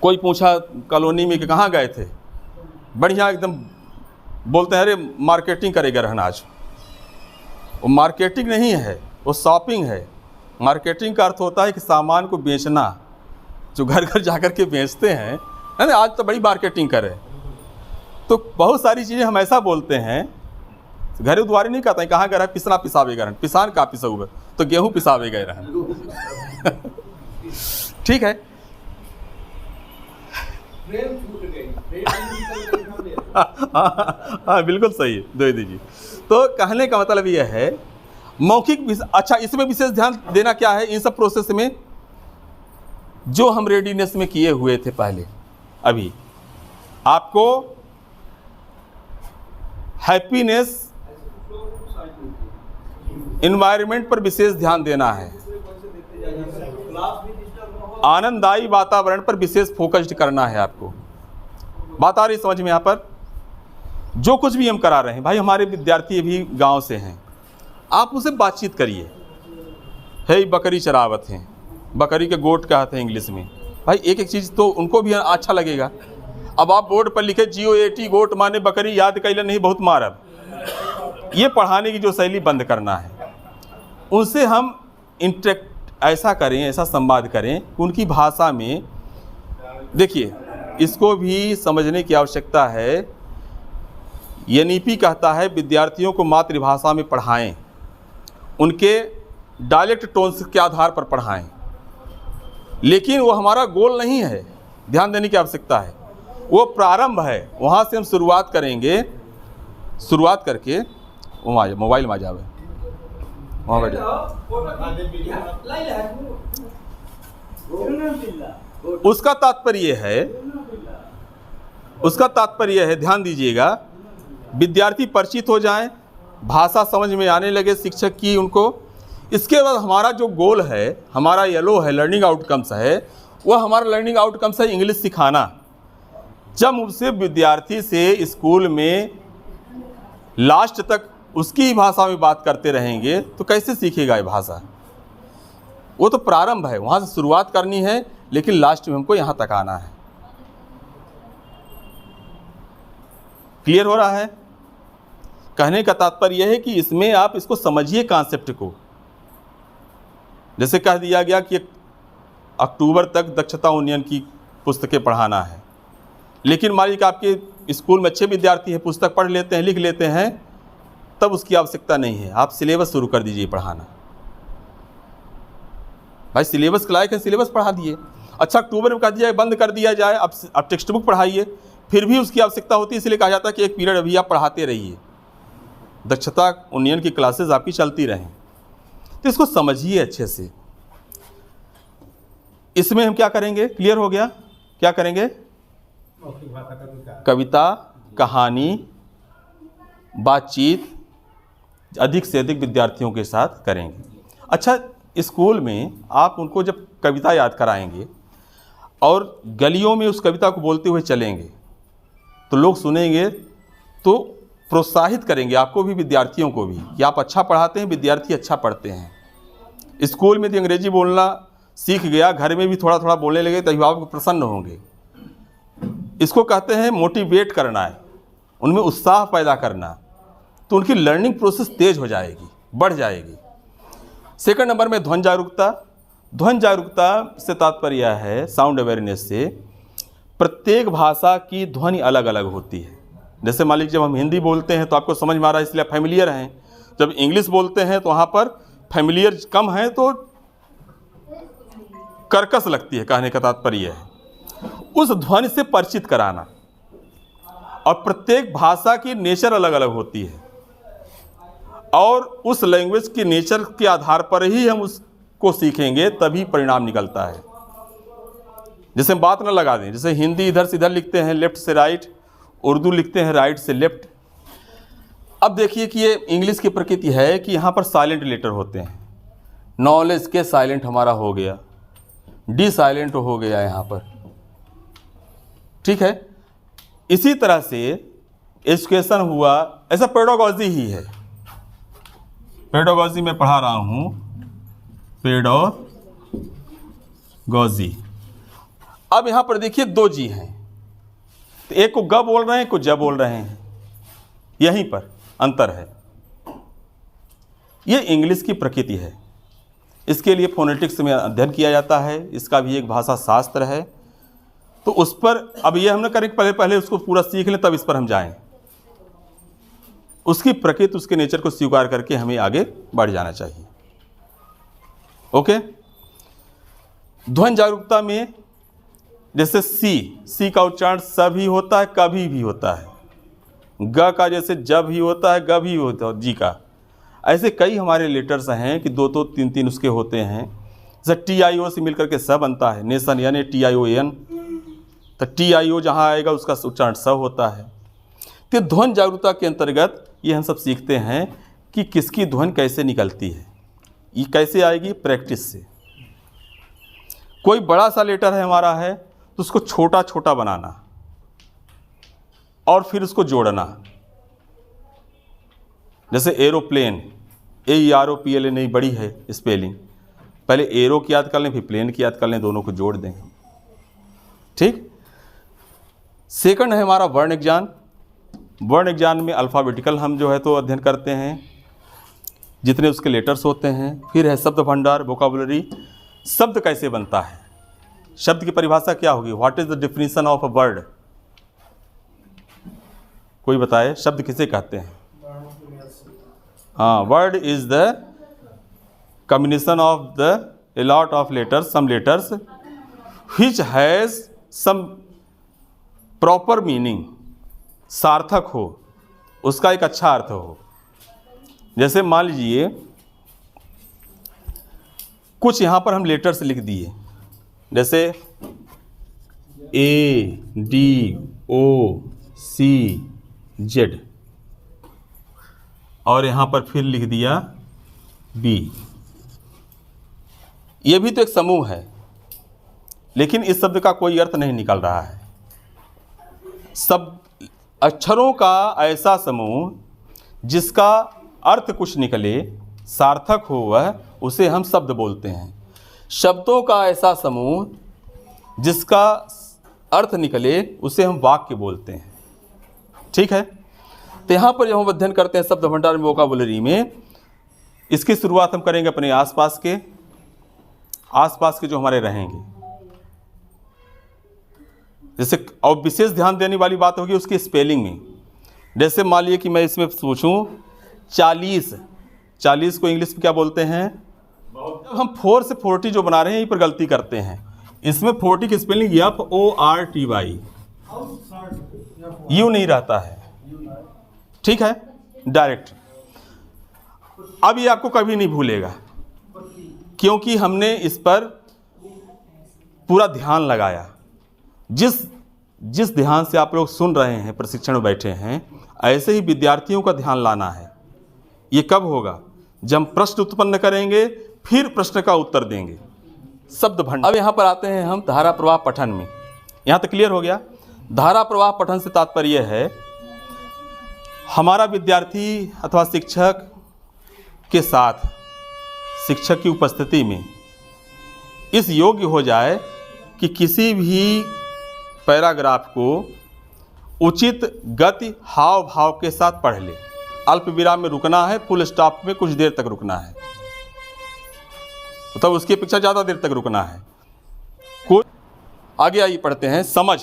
कोई पूछा कॉलोनी में कि कहाँ गए थे, बढ़िया एकदम बोलते हैं, अरे मार्केटिंग करेगा रहना आज। वो मार्केटिंग नहीं है, वो शॉपिंग है। मार्केटिंग का अर्थ होता है कि सामान को बेचना, जो घर घर जाकर के बेचते हैं, है ना, आज तो बड़ी मार्केटिंग करे। तो बहुत सारी चीज़ें हम ऐसा बोलते हैं, घरे द्वारे नहीं कहते हैं, कहाँ गए पिसना पिसावेगा रहन, पिसान का पिसाऊगा तो गेहूँ पिसावेगा रहन। ठीक है। हाँ बिल्कुल सही है, दे दीजिए। तो कहने का मतलब यह है मौखिक। अच्छा, इसमें विशेष ध्यान देना क्या है इन सब प्रोसेस में, जो हम रेडीनेस में किए हुए थे पहले। अभी आपको हैप्पीनेस इन्वायरमेंट पर विशेष ध्यान देना है, आनंददायी वातावरण पर विशेष फोकस्ड करना है आपको। बात आ रही समझ में? यहाँ पर जो कुछ भी हम करा रहे हैं, भाई हमारे विद्यार्थी भी गांव से हैं, आप उनसे बातचीत करिए। है बकरी चरावत हैं, बकरी के गोट कहते हैं इंग्लिश में। भाई एक एक चीज़ तो उनको भी अच्छा लगेगा। अब आप बोर्ड पर लिखे GOAT गोट माने बकरी, याद कैले नहीं बहुत मारब, ये पढ़ाने की जो शैली बंद करना है। उनसे हम इंटरेक्ट ऐसा करें, ऐसा संवाद करें उनकी भाषा में। देखिए, इसको भी समझने की आवश्यकता है। एनईपी कहता है विद्यार्थियों को मातृभाषा में पढ़ाएं, उनके डायलेक्ट टोन्स के आधार पर पढ़ाएं, लेकिन वो हमारा गोल नहीं है। ध्यान देने की आवश्यकता है, वो प्रारंभ है। वहाँ से हम शुरुआत करेंगे, शुरुआत करके वहाँ मोबाइल में आ जावे, वहाँ बैठ उसका तात्पर्य है, ध्यान दीजिएगा, विद्यार्थी परिचित हो जाएं, भाषा समझ में आने लगे शिक्षक की उनको। इसके बाद हमारा जो गोल है, हमारा येलो है, लर्निंग आउटकम्स है, वह हमारा लर्निंग आउटकम्स है इंग्लिश सिखाना। जब उससे विद्यार्थी से स्कूल में लास्ट तक उसकी ही भाषा में बात करते रहेंगे तो कैसे सीखेगा ये भाषा? वो तो प्रारंभ है, वहाँ से शुरुआत करनी है, लेकिन लास्ट में हमको यहाँ तक आना है। क्लियर हो रहा है? कहने का तात्पर्य यह है कि इसमें आप इसको समझिए कॉन्सेप्ट को। जैसे कह दिया गया कि अक्टूबर तक दक्षता उन्नयन की पुस्तकें पढ़ाना है। लेकिन मान लीजिए कि आपके स्कूल में अच्छे विद्यार्थी हैं, पुस्तक पढ़ लेते हैं, लिख लेते हैं, तब उसकी आवश्यकता नहीं है। आप सिलेबस शुरू कर दीजिए पढ़ाना। भाई सिलेबस के लायक है, सिलेबस पढ़ा दिए। अच्छा अक्टूबर में कह दिया बंद कर दिया जाए, अब टेक्स्ट बुक पढ़ाइए, फिर भी उसकी आवश्यकता होती है, इसलिए कहा जाता है कि एक पीरियड अभी आप पढ़ाते रहिए, दक्षता उन्नयन की क्लासेस आपकी चलती रहें। तो इसको समझिए अच्छे से। इसमें हम क्या करेंगे, क्लियर हो गया? क्या करेंगे? कविता, कहानी, बातचीत अधिक से अधिक विद्यार्थियों के साथ करेंगे। अच्छा स्कूल में आप उनको जब कविता याद कराएंगे और गलियों में उस कविता को बोलते हुए चलेंगे तो लोग सुनेंगे, तो प्रोत्साहित करेंगे आपको भी, विद्यार्थियों को भी, कि आप अच्छा पढ़ाते हैं, विद्यार्थी अच्छा पढ़ते हैं। स्कूल में तो अंग्रेजी बोलना सीख गया, घर में भी थोड़ा थोड़ा बोलने लगे तो अभिभावक प्रसन्न होंगे। इसको कहते हैं मोटिवेट करना है, उनमें उत्साह पैदा करना, तो उनकी लर्निंग प्रोसेस तेज हो जाएगी, बढ़ जाएगी। सेकंड नंबर में ध्वनि जागरूकता। ध्वनि जागरूकता से तात्पर्य है, साउंड अवेयरनेस से, प्रत्येक भाषा की ध्वनि अलग अलग होती है। जैसे मान लीजिए जब हम हिंदी बोलते हैं तो आपको समझ में आ रहा है इसलिए फैमिलियर हैं, जब इंग्लिश बोलते हैं तो वहाँ पर फैमिलियर कम है तो कर्कश लगती है, कहने का तात्पर्य है उस ध्वनि से परिचित कराना। और प्रत्येक भाषा की नेचर अलग अलग होती है और उस लैंग्वेज की नेचर के आधार पर ही हम उसको सीखेंगे, तभी परिणाम निकलता है। जैसे हम बात न लगा दें, जैसे हिंदी इधर से इधर लिखते हैं, लेफ्ट से राइट, उर्दू लिखते हैं राइट से लेफ्ट। अब देखिए कि ये इंग्लिश की प्रकृति है कि यहाँ पर साइलेंट लेटर होते हैं। नॉलेज के साइलेंट हमारा हो गया, डी साइलेंट हो गया यहाँ पर, ठीक है। इसी तरह से एजुकेशन हुआ, ऐसा पेडागॉजी ही है। पेडागॉजी में पढ़ा रहा हूँ, पेडागॉजी। अब यहाँ पर देखिए दो जी हैं, तो एक को ग बोल रहे हैं, एक को ज बोल रहे हैं, यहीं पर अंतर है। ये इंग्लिश की प्रकृति है, इसके लिए फोनेटिक्स में अध्ययन किया जाता है, इसका भी एक भाषा शास्त्र है। तो उस पर अब ये हम न करें, पहले उसको पूरा सीख लें तब इस पर हम जाएं। उसकी प्रकृति, उसके नेचर को स्वीकार करके हमें आगे बढ़ जाना चाहिए। ओके। ध्वनि जागरूकता में जैसे सी का उच्चारण स भी होता है, कभी भी होता है। ग का जैसे जब भी होता है, ग भी होता है, जी का। ऐसे कई हमारे लेटर्स हैं कि दो तीन तीन उसके होते हैं। जैसे TIO से मिलकर के स बनता है, नेशन यानी TION, तो TIO जहाँ आएगा उसका उच्चारण स होता है। तो ध्वनि जागरूकता के अंतर्गत ये हम सब सीखते हैं कि किसकी ध्वनि कैसे निकलती है। ये कैसे आएगी? प्रैक्टिस से। कोई बड़ा सा लेटर है हमारा है तो उसको छोटा छोटा बनाना और फिर उसको जोड़ना। जैसे एरोप्लेन, AEROPLAN नहीं, बड़ी है स्पेलिंग, पहले एरो की याद कर लें, फिर प्लेन की याद कर लें, दोनों को जोड़ दें, ठीक। सेकंड है हमारा वर्ण ज्ञान। वर्ण ज्ञान में अल्फ़ाबेटिकल हम जो है तो अध्ययन करते हैं, जितने उसके लेटर्स होते हैं। फिर है शब्द भंडार, वोकाबुलरी। शब्द कैसे बनता है, शब्द की परिभाषा क्या होगी? What is the definition of a word? कोई बताए, शब्द किसे कहते हैं? हाँ, word is the combination of the a lot of letters, some letters which has some proper meaning, सार्थक हो, उसका एक अच्छा अर्थ हो। जैसे मान लीजिए कुछ यहाँ पर हम लेटर्स लिख दिए, जैसे ADOCZ और यहाँ पर फिर लिख दिया B। ये भी तो एक समूह है, लेकिन इस शब्द का कोई अर्थ नहीं निकल रहा है। सब अक्षरों का ऐसा समूह जिसका अर्थ कुछ निकले, सार्थक हो, वह उसे हम शब्द बोलते हैं। शब्दों का ऐसा समूह जिसका अर्थ निकले, उसे हम वाक्य बोलते हैं, ठीक है। तो यहाँ पर जब हम अध्ययन करते हैं शब्द भंडार में, वोकाबुलरी में, इसकी शुरुआत हम करेंगे अपने आसपास के जो हमारे रहेंगे। जैसे और विशेष ध्यान देने वाली बात होगी उसकी स्पेलिंग में। जैसे मान लीजिए कि मैं इसमें पूछूं 40 को इंग्लिश में क्या बोलते हैं? जब हम 4 से 40 जो बना रहे हैं यहीं पर गलती करते हैं। इसमें 40 की स्पेलिंग FORTY यू नहीं रहता है, ठीक है, डायरेक्ट। अब ये आपको कभी नहीं भूलेगा क्योंकि हमने इस पर पूरा ध्यान लगाया। जिस ध्यान से आप लोग सुन रहे हैं, प्रशिक्षण में बैठे हैं, ऐसे ही विद्यार्थियों का ध्यान लाना है। ये कब होगा? जब हम प्रश्न उत्पन्न करेंगे फिर प्रश्न का उत्तर देंगे। शब्द भंडार। अब यहाँ पर आते हैं हम धारा प्रवाह पठन में। यहाँ तक क्लियर हो गया? धारा प्रवाह पठन से तात्पर्य है हमारा विद्यार्थी अथवा शिक्षक के साथ, शिक्षक की उपस्थिति में इस योग्य हो जाए कि किसी भी पैराग्राफ को उचित गति हाव भाव के साथ पढ़ ले। अल्प विराम में रुकना है, फुल स्टॉप में कुछ देर तक रुकना है, तो तब उसकी अपेक्षा ज़्यादा देर तक रुकना है। कुछ आगे आइए पढ़ते हैं। समझ,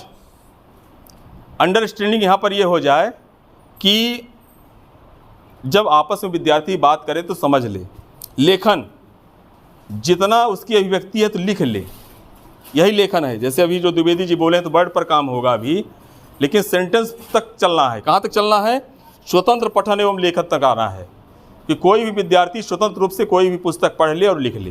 अंडरस्टैंडिंग यहाँ पर यह हो जाए कि जब आपस में विद्यार्थी बात करे तो समझ ले। लेखन, जितना उसकी अभिव्यक्ति है तो लिख ले, यही लेखन है। जैसे अभी जो द्विवेदी जी बोले तो वर्ड पर काम होगा अभी, लेकिन सेंटेंस तक चलना है। कहाँ तक चलना है? स्वतंत्र पठन एवं लेखन तक आना है कि कोई भी विद्यार्थी स्वतंत्र रूप से कोई भी पुस्तक पढ़ ले और लिख ले।